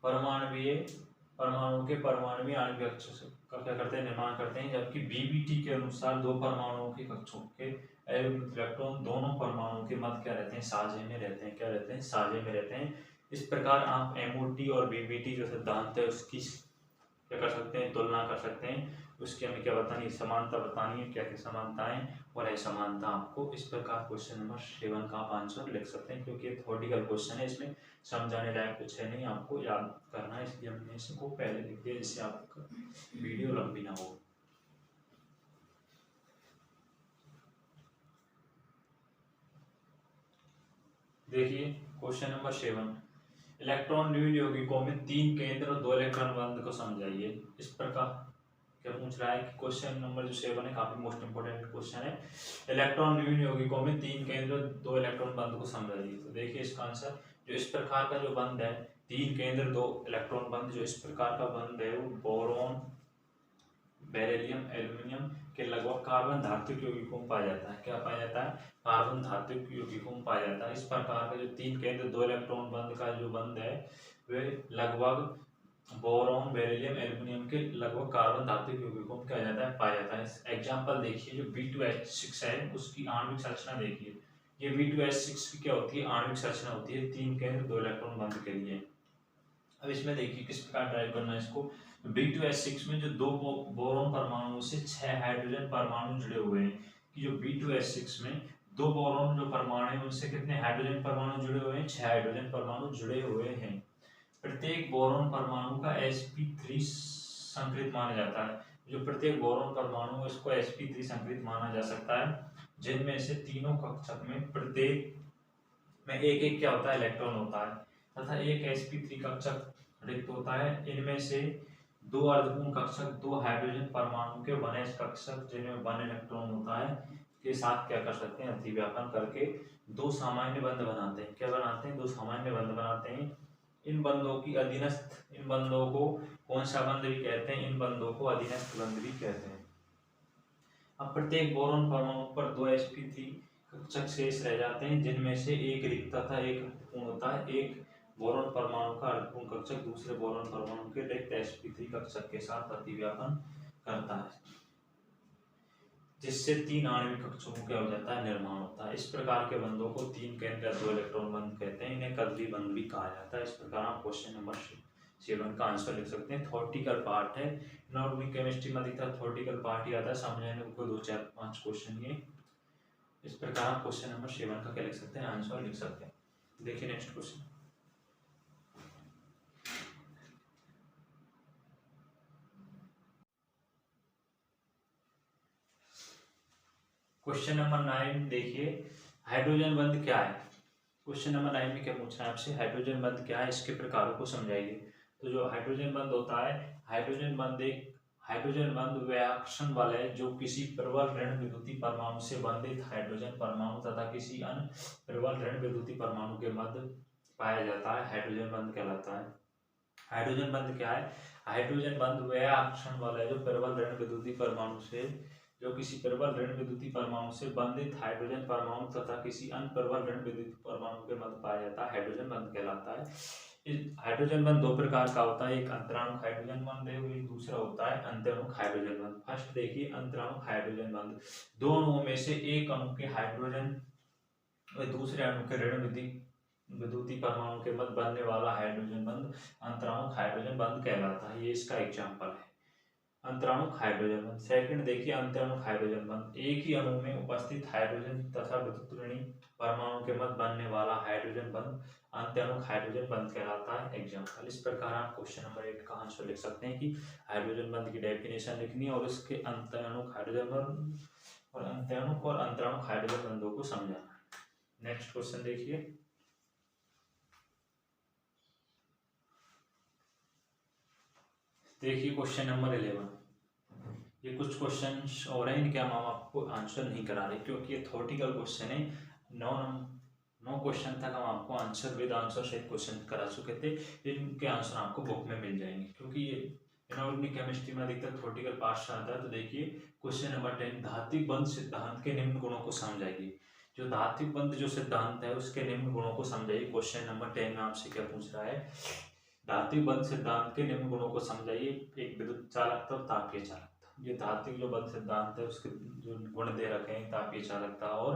परमाणुओं के परमाणु आणविक कक्षक का क्या करते हैं, निर्माण करते हैं। जबकि बीबीटी के अनुसार दो परमाणुओं के कक्षों के इलेक्ट्रॉन दोनों परमाणुओं के मध्य क्या रहते हैं, साझे में रहते हैं। क्या रहते हैं, साझे में रहते हैं। इस प्रकार आप एमओटी और बीबीटी जो सिद्धांत है उसकी क्या कर सकते हैं, तुलना कर सकते हैं। उसकी हमें क्या बतानी है, समानता बतानी है, क्या क्या समानताएं और असमानता आपको। इस प्रकार क्वेश्चन नंबर 7 का आप आंसर लिख सकते हैं, क्योंकि थ्योरेटिकल क्वेश्चन है, इसमें समझाने लायक कुछ है नहीं, आपको याद करना है, इसलिए हमने इसको पहले लिख दिया जिससे आपका वीडियो लंबी ना हो। देखिए क्वेश्चन नंबर 7, इलेक्ट्रॉन न्यून यौगिकों में 3 केंद्र और 2 इलेक्ट्रॉन बंध को समझाइए। इस प्रकार क्या पूछ रहा है कि क्वेश्चन नंबर जो 7 है काफी मोस्ट इंपोर्टेंट क्वेश्चन है। इलेक्ट्रॉन न्यून यौगिकों में 3 केंद्र और 2 इलेक्ट्रॉन बंध को समझाइए। तो देखिए इसका आंसर, जो इस प्रकार का जो बंध है 3 केंद्र 2 इलेक्ट्रॉन बंध, जो इस प्रकार का बंध है वो बोरॉन बेरिलियम एल्यूमिनियम के लगभग कार्बन धात्विक यौगिकों में पाया जाता है। क्या पाया जाता है, कार्बन धात्विक यौगिकों में पाया जाता है। इस प्रकार का जो 3 केंद्र 2 इलेक्ट्रॉन बंध का जो बंध है वे लगभग बोरॉन बेरिलियम एल्यूमिनियम के लगभग कार्बन धात्विक यौगिकों में पाया जाता है। एग्जांपल देखिए, जो B2H6 है उसकी आणविक संरचना देखिए। ये B2H6 की क्या होती है, आणविक संरचना होती है 3 केंद्र 2 इलेक्ट्रॉन बंध के लिए। अब इसमें देखिए किस प्रकार ड्राइव करना है इसको। B2H6 में जो 2 बोरॉन परमाणुओं से 6 हाइड्रोजन परमाणु जुड़े हुए हैं, कि जो B2H6 में दो बोरॉन जो परमाणु है उनसे कितने हाइड्रोजन परमाणु जुड़े हुए हैं? 6 हाइड्रोजन परमाणु जुड़े हुए हैं। प्रत्येक बोरॉन परमाणु का sp3 संकरित माना जाता है। जो प्रत्येक बोरॉन परमाणु है उसको sp3 संकरित माना जा सकता है, जिनमें से तीनों कक्षक में प्रत्येक में एक एक क्या होता है? इलेक्ट्रॉन होता है, तथा एक sp3 कक्षक रिक्त होता है। इनमें से दो अर्धपूर्ण कक्षक दो हाइड्रोजन परमाणु के 1s कक्षक जिनमें 1 इलेक्ट्रॉन होता है के साथ क्या कर सकते हैं? अतिव्यापन करके दो सामान्य बंध बनाते हैं। क्या बनाते हैं? दो सामान्य बंध बनाते हैं। इन बंधों की अधीनस्थ, इन बंधों को कौन सा बंध भी कहते हैं? इन बंधों को अधीनस्थ बंध भी कहते हैं। अब प्रत्येक बोरॉन परमाणु पर दो sp3 कक्षक शेष रह जाते हैं, जिनमें से एक रिक्त तथा एक पूर्ण होता है। एक बोरॉन परमाणु का अर्धपूर्ण कक्षक दूसरे बोरॉन परमाणु के रिक्त sp3 कक्षक के साथ अतिव्यापन करता है, जिससे 3 आणविक कक्षकों का हो जाता है निर्माण होता है। इस प्रकार के बंधों को 3 केंद्र 2 इलेक्ट्रॉन बंध कहते हैं। इन्हें कदली बंध भी कहा जाता है। इस प्रकार आप क्वेश्चन नंबर 7 का आंसर लिख सकते हैं। थ्योरेटिकल पार्ट है, इनऑर्गेनिक केमिस्ट्री में अधिकतर थ्योरेटिकल पार्ट ही आता है, समझने को 2 4 5 क्वेश्चन ये। इस प्रकार आप क्वेश्चन नंबर 7 का क्या लिख सकते हैं? आंसर लिख सकते हैं। देखिए नेक्स्ट क्वेश्चन। क्वेश्चन नंबर 9 देखिए, हाइड्रोजन बंध क्या है? क्वेश्चन नंबर 9 में क्या पूछ रहा है आपसे? हाइड्रोजन बंध क्या है, इसके प्रकारों को समझाइए। तो जो हाइड्रोजन बंध होता है, हाइड्रोजन बंध एक हाइड्रोजन बंध वह आकर्षण बल है जो किसी प्रबल ऋण विद्युतीय परमाणु से बंधित हाइड्रोजन परमाणु तथा किसी अन्य प्रबल ऋण विद्युतीय परमाणु के मध्य पाया जाता है, हाइड्रोजन बंध कहलाता है। हाइड्रोजन बंध क्या है? हाइड्रोजन बंध वह आकर्षण बल है जो प्रबल ऋण विद्युतीय परमाणु से जो किसी प्रबल ऋण विद्युतीय परमाणु से बंधित हाइड्रोजन परमाणु तथा किसी अन्य प्रबल ऋण विद्युतीय परमाणु के मध्य पाया जाता है, हाइड्रोजन बंध कहलाता है। इस हाइड्रोजन बंध 2 प्रकार का होता है, एक अंतराणुक हाइड्रोजन बंध है, और दूसरा होता है अंतराणुक हाइड्रोजन बंध। फर्स्ट देखिए अंतराणुक हाइड्रोजन बंध, दो अणुओं में से एक अणु के हाइड्रोजन व दूसरे अणु के ऋण विद्युतीय परमाणु के मध्य बनने वाला हाइड्रोजन बंध अंतराणुक हाइड्रोजन बंध कहलाता है। ये इसका एग्जाम्पल है, अंतराणुक हाइड्रोजन बंध। सेकंड देखिए अंतराणुक हाइड्रोजन बंध, एक ही अणु में उपस्थित हाइड्रोजन तथा विद्युत ऋणी परमाणु के मध्य बनने वाला हाइड्रोजन बंध अंतराणुक हाइड्रोजन बंध कहलाता है। एग्जाम्पल। इस प्रकार आप क्वेश्चन नंबर 8 का आंसर लिख सकते हैं कि हाइड्रोजन बंध की डेफिनेशन लिखनी है और इसके अंतराणुक हाइड्रोजन बंध और अंतराणुक और अंतराणुक हाइड्रोजन बंधों को समझाना है। नेक्स्ट क्वेश्चन देखिए, क्वेश्चन नंबर 11। ये कुछ क्वेश्चन और हैं, इनके हम आपको आंसर नहीं करा रहे क्योंकि ये थ्योरेटिकल क्वेश्चन है। 9 क्वेश्चन तक हम आपको आंसर विद आंसर सहित क्वेश्चन करा चुके थे। इनके आंसर आपको बुक में मिल जाएंगे क्योंकि ये इनऑर्गेनिक केमिस्ट्री में अधिकतर थ्योरेटिकल पार्ट से आता है। तो देखिए क्वेश्चन नंबर 10, धात्विक बंध सिद्धांत के निम्न गुणों को समझाइए। जो धात्विक बंध जो सिद्धांत है उसके निम्न गुणों को समझाइए। क्वेश्चन नंबर 10 में आपसे क्या पूछ रहा है? धात्विक बंध सिद्धांत के निम्न गुणों को समझाइए। एक विद्युत चालकता और तापीय चालकता। ये धात्विक जो बंध सिद्धांत है उसके जो गुण दे रखे हैं, तापीय चालकता और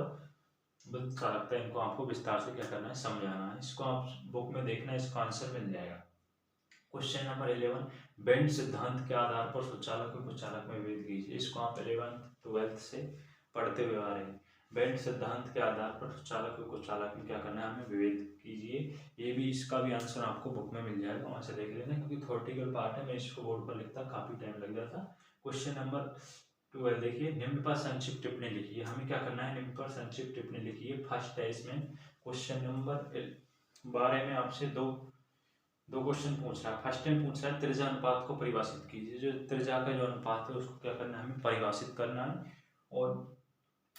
विद्युत चालकता, इनको आपको विस्तार से क्या करना है? समझाना है। इसको आप बुक में देखना, इसका आंसर मिल जाएगा। क्वेश्चन नंबर 11, बेंड सिद्धांत के आधार पर सुचालक और कुचालक में विभेद कीजिए। इसको आप 11th 12th से पढ़ते हुए आ रहे हैं। बेंड सिद्धांत के आधार पर सुचालक और कुचालक में क्या करना है? हमें विभेद कीजिए। ये भी, इसका भी आंसर आपको बुक में मिल जाएगा, वहां से देख लेना क्योंकि थ्योरेटिकल पार्ट है। मैं इसको बोर्ड पर लिखता काफी टाइम लग जाता। क्वेश्चन नंबर 12 देखिए, निम्न पर संक्षिप्त टिप्पणी लिखिए। हमें क्या करना है? निम्न पर संक्षिप्त टिप्पणी लिखिए। फर्स्ट है इसमें क्वेश्चन नंबर 12 में आपसे दो क्वेश्चन पूछ रहा है। फर्स्ट टाइम पूछ रहा है त्रिज्या अनुपात को परिभाषित कीजिए। जो त्रिज्या का जो अनुपात है उसको क्या करना है? हमें परिभाषित करना है। और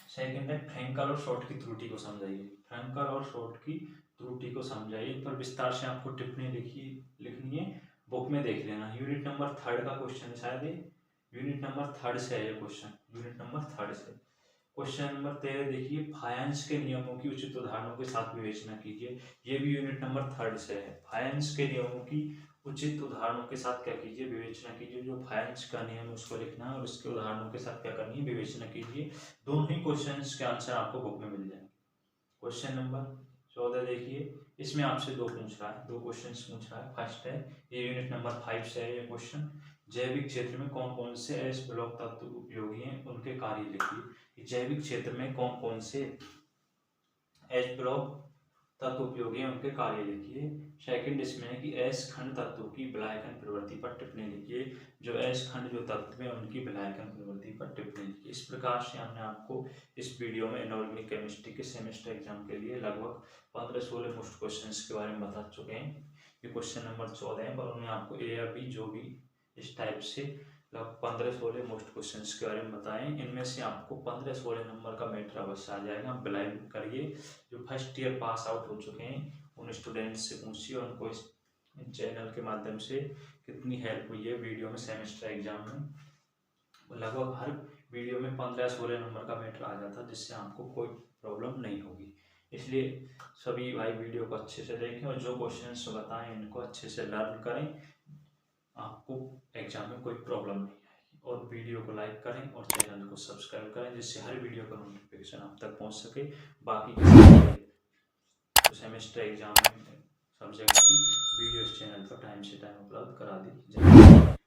सेकंड है फ्रैंकल और शॉर्ट की त्रुटि को समझाइए। फ्रैंकल और शॉर्ट की त्रुटि को समझाइए। इन पर विस्तार से आपको टिप्पणी लिखनी है, बुक में देख लेना। यूनिट नंबर 3 का क्वेश्चन है शायद ये, यूनिट नंबर 3 से है ये क्वेश्चन, यूनिट नंबर 3 से। क्वेश्चन नंबर 13 देखिए, फायंस के नियमों की उचित उदाहरणों के साथ विवेचना कीजिए। ये भी यूनिट नंबर 3 से है। फायंस के नियमों की उचित उदाहरणों के साथ क्या कीजिए? विवेचना कीजिए। जो फायंस का नियम है उसको लिखना है और उसके उदाहरणों के साथ क्या करनी है? विवेचना कीजिए। दोनों ही क्वेश्चंस के आंसर आपको बुक में मिल जाएंगे। क्वेश्चन नंबर 14 देखिए, इसमें आपसे दो क्वेश्चंस पूछ रहा है। फर्स्ट है, ये यूनिट नंबर 5 से है ये क्वेश्चन, जैविक क्षेत्र में कौन कौन से एस ब्लॉक तत्व उपयोगी हैं, उनके कार्य लिखिए। जैविक क्षेत्र में कौन कौन से एच ब्लॉक तत्व उपयोगी हैं उनके कार्य लिखिए। सेकंड इसमें है कि एस खंड तत्वों की विलायकन प्रवृत्ति पर टिप्पणी लिखिए। जो एस खंड जो तत्व है उनकी विलायकन प्रवृत्ति पर टिप्पणी लिखिए। इस प्रकार से हमने आपको इस वीडियो में इनऑर्गेनिक केमिस्ट्री के सेमेस्टर एग्जाम के लिए लगभग 15-16 मोस्ट क्वेश्चंस के बारे में बता चुके हैं। ये क्वेश्चन नंबर 14 है, पर उन्हें आपको ए या बी जो भी इस टाइप से लगभग 15-16 मोस्ट क्वेश्चंस के बारे में बताएं। इनमें से आपको 15-16 नंबर का मैटर अवश्य आ जाएगा। आप बिलाइव करिए, जो फर्स्ट ईयर पास आउट हो चुके हैं उन स्टूडेंट्स से पूछिए उनको इस चैनल के माध्यम से कितनी हेल्प हुई है वीडियो में सेमेस्टर एग्जाम में। लगभग हर वीडियो में 15-16 नंबर का मैटर आ जाता है, जिससे आपको कोई प्रॉब्लम नहीं होगी। इसलिए सभी भाई वीडियो को अच्छे से देखें और जो क्वेश्चंस बताएं इनको अच्छे से लर्न करें, आपको एग्जाम में कोई प्रॉब्लम नहीं आएगी। और वीडियो को लाइक करें और चैनल को सब्सक्राइब करें, जिससे हर वीडियो का नोटिफिकेशन आप तक पहुंच सके। बाकी तो सेमेस्टर एग्जाम में सब्जेक्ट की वीडियो इस चैनल पर टाइम से टाइम उपलब्ध करा दी जाए।